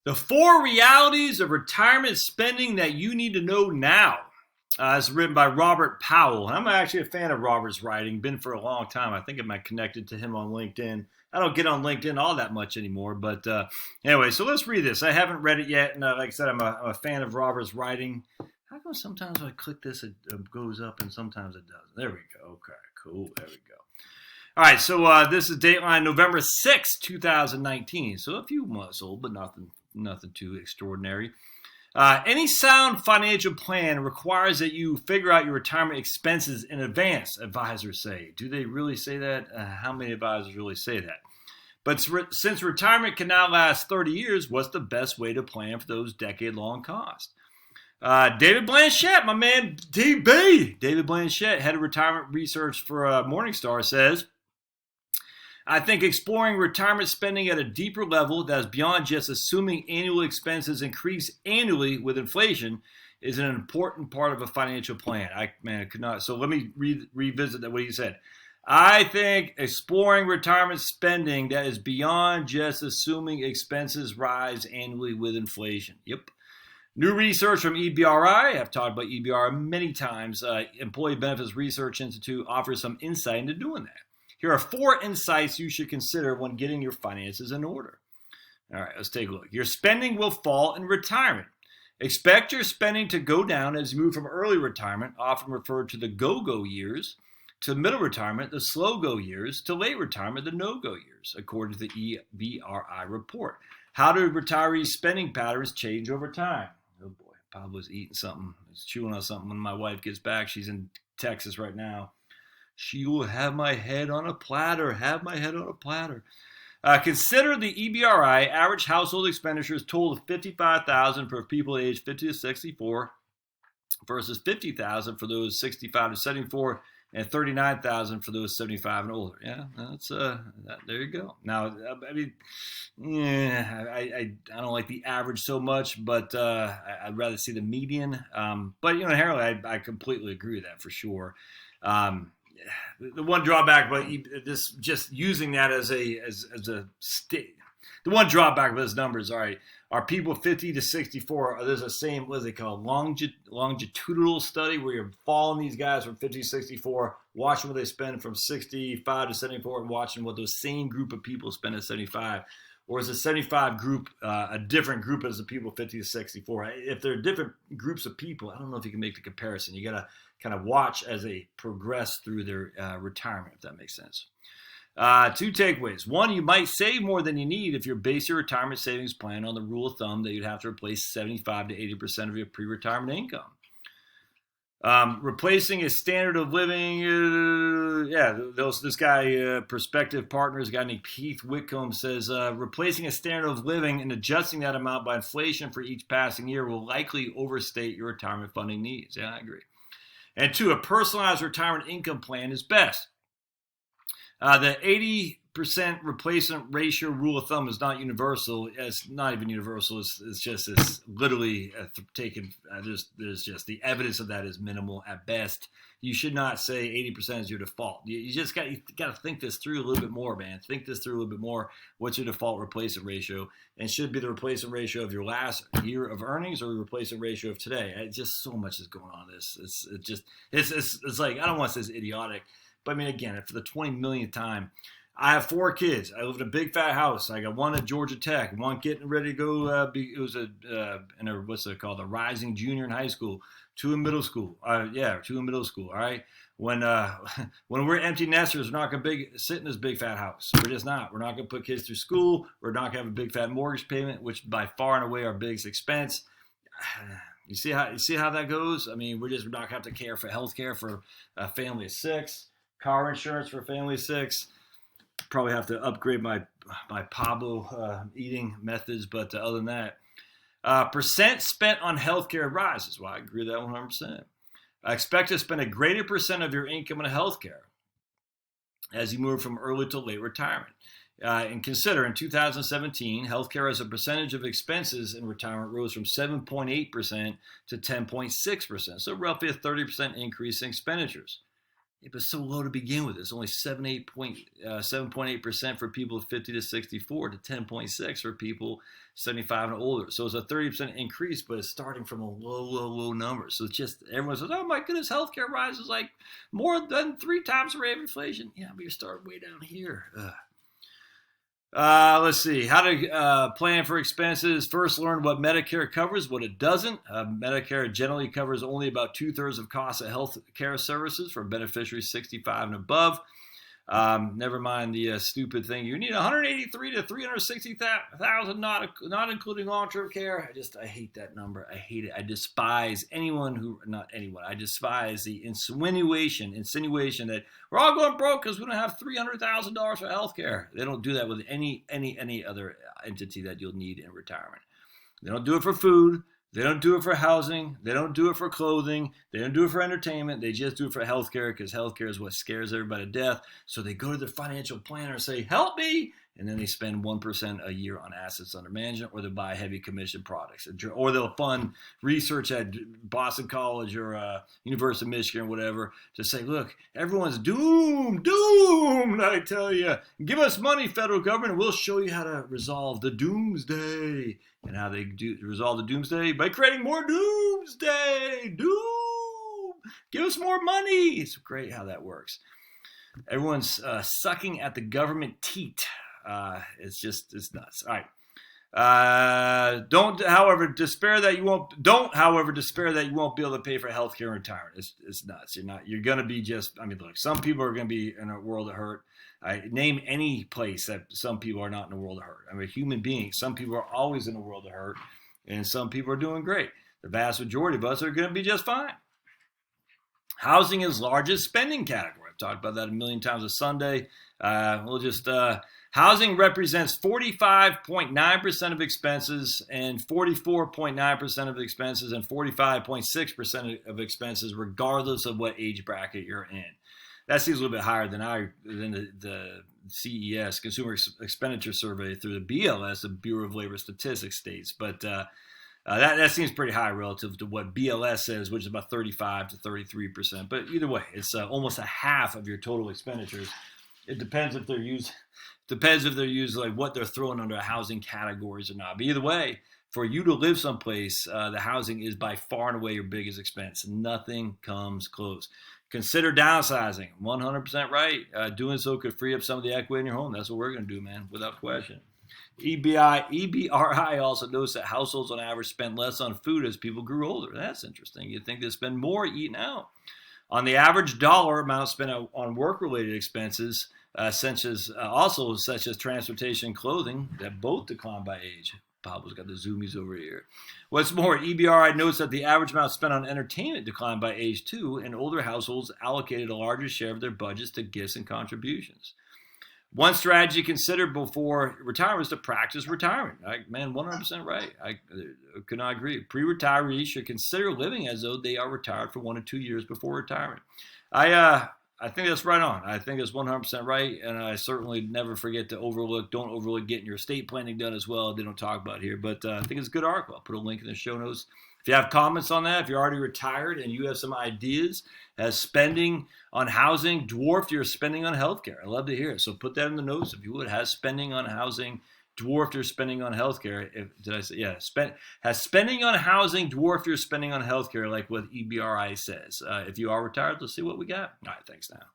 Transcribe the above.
The 4 realities of retirement spending that you need to know now. It's written by Robert Powell. I'm actually a fan of Robert's writing, been for a long time. I think I'm connected to him on LinkedIn. I don't get on LinkedIn all that much anymore, but anyway, so let's read this. I haven't read it yet, and like I said, I'm a fan of Robert's writing. How come sometimes when I click this, it goes up, and sometimes it doesn't? There we go. Okay, cool. There we go. All right, so this is Dateline November 6, 2019. So a few months old, but nothing too extraordinary. Any sound financial plan requires that you figure out your retirement expenses in advance, advisors say. Do they really say that? How many advisors really say that? But since retirement can now last 30 years, what's the best way to plan for those decade-long costs? David Blanchett, my man, DB, David Blanchett, head of retirement research for Morningstar, says, I think exploring retirement spending at a deeper level that's beyond just assuming annual expenses increase annually with inflation is an important part of a financial plan. I could not. So let me revisit what he said. I think exploring retirement spending that is beyond just assuming expenses rise annually with inflation. Yep. New research from EBRI, I've talked about EBRI many times, Employee Benefits Research Institute offers some insight into doing that. Here are 4 insights you should consider when getting your finances in order. All right, let's take a look. Your spending will fall in retirement. Expect your spending to go down as you move from early retirement, often referred to the go-go years, to middle retirement, the slow-go years, to late retirement, the no-go years, according to the EBRI report. How do retirees' spending patterns change over time? Oh boy, Pablo's eating something. He's chewing on something. When my wife gets back, she's in Texas right now. She will have my head on a platter. Consider the EBRI average household expenditures total of $55,000 for people aged 50 to 64 versus $50,000 for those 65 to 74 and $39,000 for those 75 and older. Yeah, that's there you go. Now, I mean, yeah, I don't like the average so much, but I'd rather see the median. But inherently, I completely agree with that for sure. The one drawback, but this just using that as a state. The one drawback with those numbers, all right, are people 50 to 64. There's the same, what is it called, longitudinal study where you're following these guys from 50 to 64, watching what they spend from 65 to 74, and watching what those same group of people spend at 75. Or is the 75 group a different group as the people 50 to 64? If they're different groups of people, I don't know if you can make the comparison. You got to kind of watch as they progress through their retirement, if that makes sense. 2 takeaways. 1, you might save more than you need if you base your retirement savings plan on the rule of thumb that you'd have to replace 75 to 80% of your pre-retirement income. Replacing a standard of living, this guy, Perspective Partners, a guy named Keith Whitcomb says, replacing a standard of living and adjusting that amount by inflation for each passing year will likely overstate your retirement funding needs. Yeah, I agree. And 2, a personalized retirement income plan is best. The 80% replacement ratio rule of thumb is not universal. It's not even universal. It's literally taken. There's just the evidence of that is minimal at best. You should not say 80% is your default. You just got to think this through a little bit more, man. Think this through a little bit more. What's your default replacement ratio? And should be the replacement ratio of your last year of earnings or the replacement ratio of today. Just so much is going on. It's like, I don't want to say it's idiotic. But I mean, again, for the 20 millionth time, I have 4 kids. I live in a big fat house. I got one at Georgia Tech, one getting ready to go. It was what's it called? A rising junior in high school, 2 in middle school. 2 in middle school. All right. When we're empty nesters, we're not going to sit in this big fat house. We're just not. We're not going to put kids through school. We're not going to have a big fat mortgage payment, which by far and away our biggest expense. You see how that goes? I mean, we're not going to have to care for health care for a family of 6. Car insurance for a family of 6. Probably have to upgrade my Pablo eating methods, but other than that, percent spent on healthcare rises. Well, I agree with that 100%. I expect to spend a greater percent of your income on healthcare as you move from early to late retirement. And consider in 2017, healthcare as a percentage of expenses in retirement rose from 7.8% to 10.6%, so roughly a 30% increase in expenditures. But so low to begin with. It's only 7.8% for people 50 to 64 to 10.6 for people 75 and older. So it's a 30% increase, but it's starting from a low number. So it's just everyone says, "Oh my goodness, healthcare rises like more than 3 times the rate of inflation." Yeah, but you're starting way down here. Let's see. How to plan for expenses. First, learn what Medicare covers, what it doesn't. Medicare generally covers only about 2/3 of costs of health care services for beneficiaries 65 and above. Never mind the stupid thing. You need 183 to 360,000, not including long-term care. I hate that number. I hate it. I despise I despise the insinuation that we're all going broke because we don't have $300,000 for health care. They don't do that with any other entity that you'll need in retirement. They don't do it for food. They don't do it for housing. They don't do it for clothing. They don't do it for entertainment. They just do it for healthcare because healthcare is what scares everybody to death. So they go to their financial planner and say, "Help me." And then they spend 1% a year on assets under management, or they buy heavy commission products, or they'll fund research at Boston College or University of Michigan or whatever to say, "Look, everyone's doomed. I tell you, give us money, federal government, and we'll show you how to resolve the doomsday." And how they resolve the doomsday? By creating more doomsday. Give us more money. It's great how that works. Everyone's sucking at the government teat. It's nuts. All right. Don't, however, despair that you won't be able to pay for health care and retirement. It's nuts. You're going to be look, some people are going to be in a world of hurt. Name any place that some people are not in a world of hurt. Human beings, some people are always in a world of hurt, and some people are doing great. The vast majority of us are going to be just fine. Housing is largest spending category. I've talked about that a million times a Sunday. Housing represents 45.9% of expenses and 44.9% of expenses and 45.6% of expenses, regardless of what age bracket you're in. That seems a little bit higher than the CES, Consumer Expenditure Survey, through the BLS, the Bureau of Labor Statistics, states. But that seems pretty high relative to what BLS says, which is about 35 to 33%. But either way, it's almost a half of your total expenditures. It depends if they're used like what they're throwing under housing categories or not. But either way, for you to live someplace, the housing is by far and away your biggest expense. Nothing comes close. Consider downsizing. 100% right. Doing so could free up some of the equity in your home. That's what we're going to do, man, without question. EBRI also notes that households on average spend less on food as people grew older. That's interesting. You'd think they spend more eating out. On the average dollar amount spent on work-related expenses, such as transportation and clothing, that both decline by age. Pablo's got the zoomies over here. What's more, EBRI notes that the average amount spent on entertainment declined by age too, and older households allocated a larger share of their budgets to gifts and contributions. One strategy considered before retirement is to practice retirement. 100% right. I could not agree. Pre-retirees should consider living as though they are retired for 1 to 2 years before retirement. I think that's right on. I think that's 100% right, and I certainly never forget to don't overlook getting your estate planning done as well. They don't talk about it here, but I think it's a good article. I'll put a link in the show notes. If you have comments on that, if you're already retired and you have some ideas, has spending on housing dwarfed your spending on healthcare? I'd love to hear it. So put that in the notes if you would. Has spending on housing dwarfed your spending on healthcare? Has spending on housing dwarfed your spending on healthcare, like what EBRI says? If you are retired, let's see what we got. All right, thanks now.